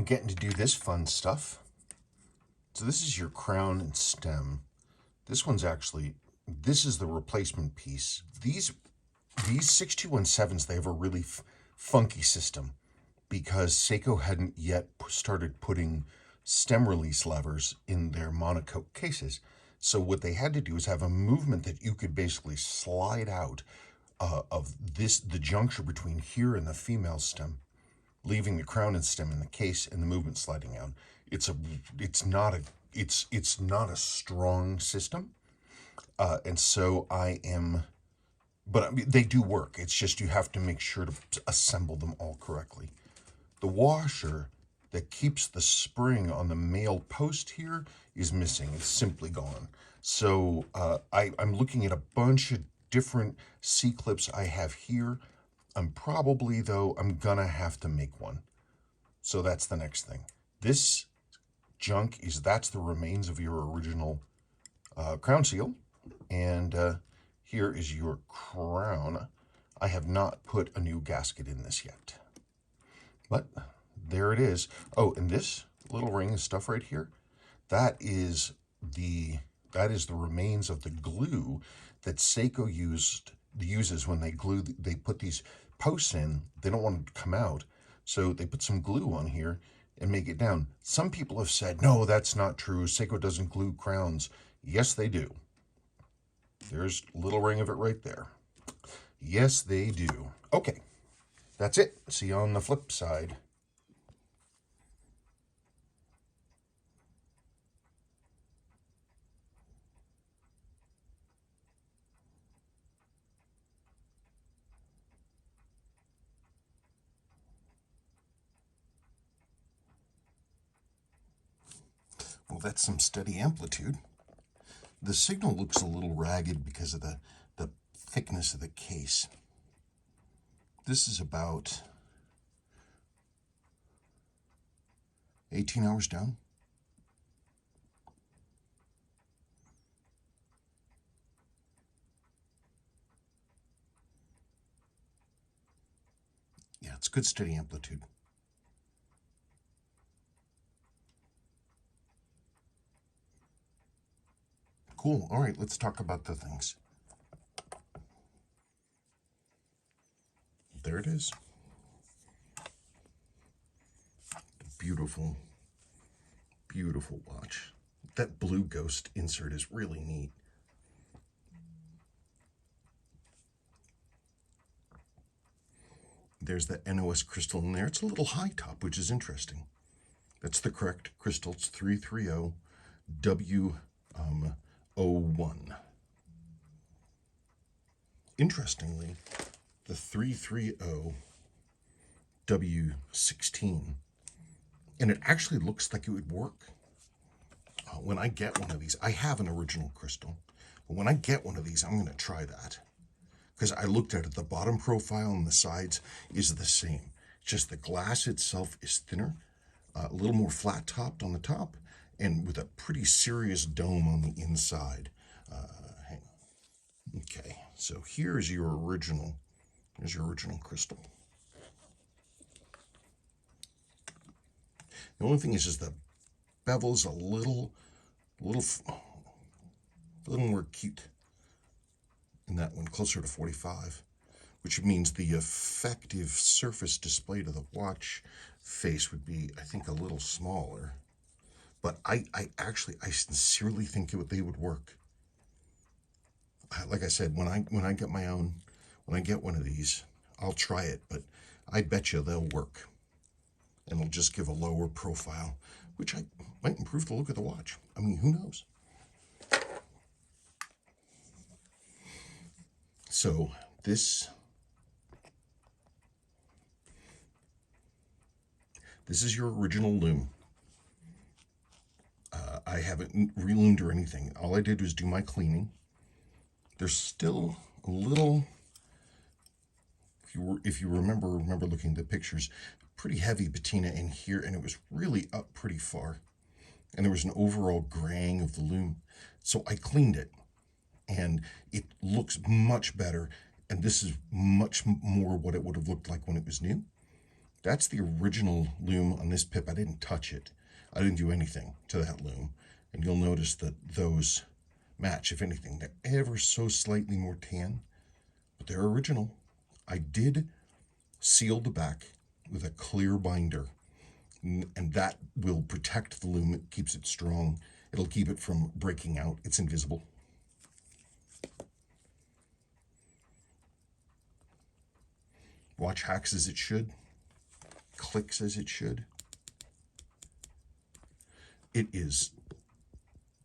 I'm getting to do this fun stuff. So this is your crown and stem. This one's actually, this is the replacement piece. These 6217s, they have a really funky system because Seiko hadn't yet started putting stem release levers in their monocoque cases. So what they had to do is have a movement that you could basically slide out of the juncture between here and the female stem, leaving the crown and stem in the case and the movement sliding out. It's not a strong system, and so but I mean, they do work. It's just you have to make sure to assemble them all correctly. The washer that keeps the spring on the male post here is missing. It's simply gone. So I'm looking at a bunch of different C-clips I have here. I'm gonna have to make one. So that's the next thing. This junk that's the remains of your original crown seal. And here is your crown. I have not put a new gasket in this yet, but there it is. Oh, and this little ring of stuff right here, that is the remains of the glue that Seiko uses when they put these posts in. They don't want it to come out, so they put some glue on here and make it down. Some people have said, no, that's not true. Seiko doesn't glue crowns. Yes, they do. There's a little ring of it right there. Yes, they do. Okay, that's it. See you on the flip side. Well, that's some steady amplitude. The signal looks a little ragged because of the thickness of the case. This is about 18 hours down. Yeah, it's good steady amplitude. Cool. All right, let's talk about the things. There it is. Beautiful, beautiful watch. That blue ghost insert is really neat. There's that NOS crystal in there. It's a little high top, which is interesting. That's the correct crystal. It's 330W01. Interestingly, the 330W16, and it actually looks like it would work. When I get one of these, I have an original crystal, but when I get one of these, I'm going to try that. Because I looked at it, the bottom profile and the sides is the same. Just the glass itself is thinner, a little more flat topped on the top, and with a pretty serious dome on the inside. Hang on. Okay, so here's your original. Here's your original crystal. The only thing is the bevel's a little more cute in that one, closer to 45, which means the effective surface display to the watch face would be, I think, a little smaller. But I sincerely think they would work. Like I said, when I get my own, when I get one of these, I'll try it, but I bet you they'll work. And it'll just give a lower profile, which might improve the look of the watch. I mean, who knows? So this is your original loom. I haven't reloomed or anything. All I did was do my cleaning. There's still a little, if you remember looking at the pictures, pretty heavy patina in here, and it was really up pretty far. And there was an overall graying of the loom. So I cleaned it, and it looks much better. And this is much more what it would have looked like when it was new. That's the original loom on this pip. I didn't touch it. I didn't do anything to that loom. And you'll notice that those match. If anything, they're ever so slightly more tan, but they're original. I did seal the back with a clear binder, and that will protect the loom. It keeps it strong. It'll keep it from breaking out. It's invisible. Watch hacks as it should. Clicks as it should. It is,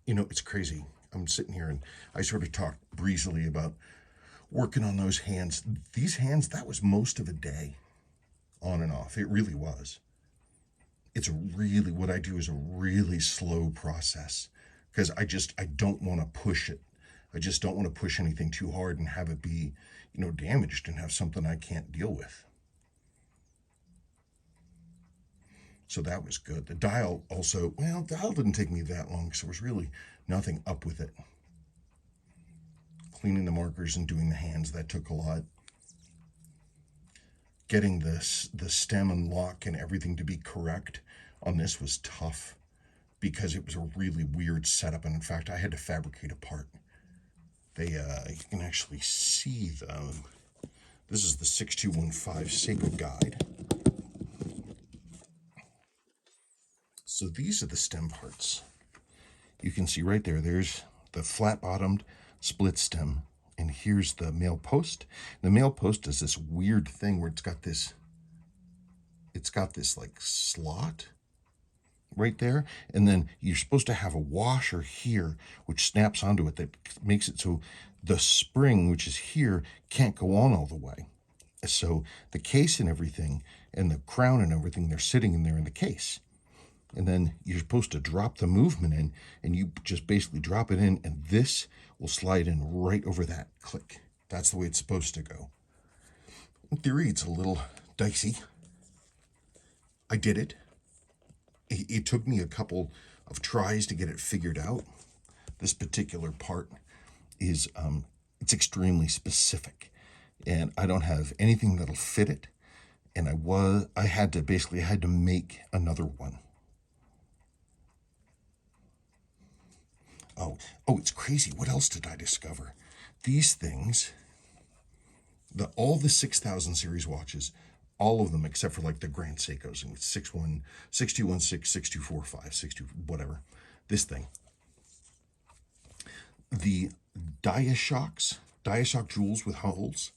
you know, it's crazy. I'm sitting here and I sort of talked breezily about working on those hands. These hands, that was most of a day on and off. It really was. It's really, what I do is a really slow process because I don't want to push it. I just don't want to push anything too hard and have it be, you know, damaged and have something I can't deal with. So that was good. The dial also, well, the dial didn't take me that long, so there was really nothing up with it. Cleaning the markers and doing the hands, that took a lot. Getting the stem and lock and everything to be correct on this was tough because it was a really weird setup. And in fact, I had to fabricate a part. You can actually see them. This is the 6215 Seiko guide. So these are the stem parts. You can see right there, there's the flat-bottomed split stem, and here's the male post. The male post is this weird thing where it's got this like slot right there, and then you're supposed to have a washer here which snaps onto it that makes it so the spring, which is here, can't go on all the way. So the case and everything and the crown and everything, they're sitting in there in the case. And then you're supposed to drop the movement in, and you just basically drop it in, and this will slide in right over that click. That's the way it's supposed to go. In theory, it's a little dicey. I did it. It took me a couple of tries to get it figured out. This particular part is, it's extremely specific, and I don't have anything that'll fit it. And I had to make another one. Oh, it's crazy. What else did I discover? These things, all the 6000 series watches, all of them except for like the Grand Seikos, and 6216, 6245, 62 whatever, this thing. The Diashock jewels with holes,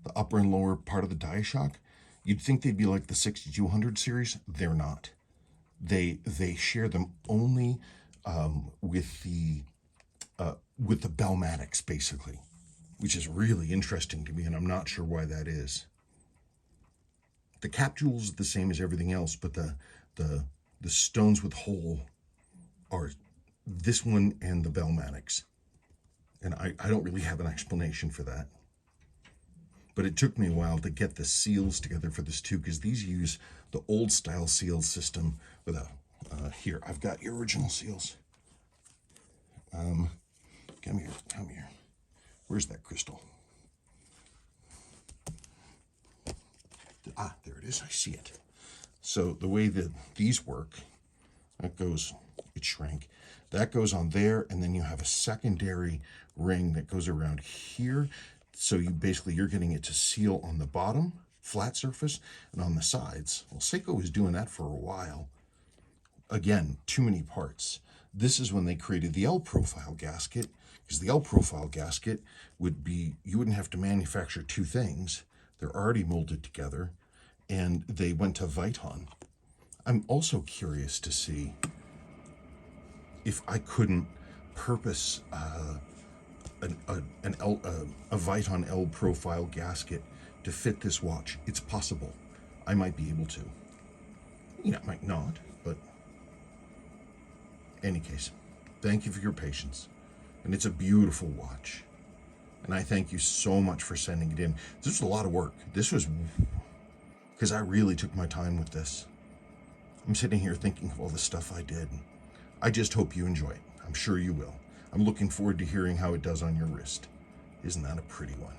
the upper and lower part of the Diashock, you'd think they'd be like the 6200 series. They're not. They share them only with the Bellmatics, basically, which is really interesting to me, and I'm not sure why that is. The cap jewels are the same as everything else, but the stones with hole are this one and the Bellmatics, and I don't really have an explanation for that. But it took me a while to get the seals together for this too, because these use the old style seal system with here, I've got your original seals. Come here. Where's that crystal? Ah, there it is. I see it. So the way that these work, it shrank. That goes on there, and then you have a secondary ring that goes around here. So you're getting it to seal on the bottom, flat surface, and on the sides. Well, Seiko was doing that for a while. Again, too many parts. This is when they created the L-profile gasket, because the L-profile gasket would be, you wouldn't have to manufacture two things. They're already molded together, and they went to Viton. I'm also curious to see if I couldn't purpose a Viton L-profile gasket to fit this watch. It's possible. I might be able to. You know, I might not, but in any case, thank you for your patience. And it's a beautiful watch. And I thank you so much for sending it in. This was a lot of work. This was, because I really took my time with this. I'm sitting here thinking of all the stuff I did. I just hope you enjoy it. I'm sure you will. I'm looking forward to hearing how it does on your wrist. Isn't that a pretty one?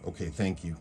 Okay, thank you.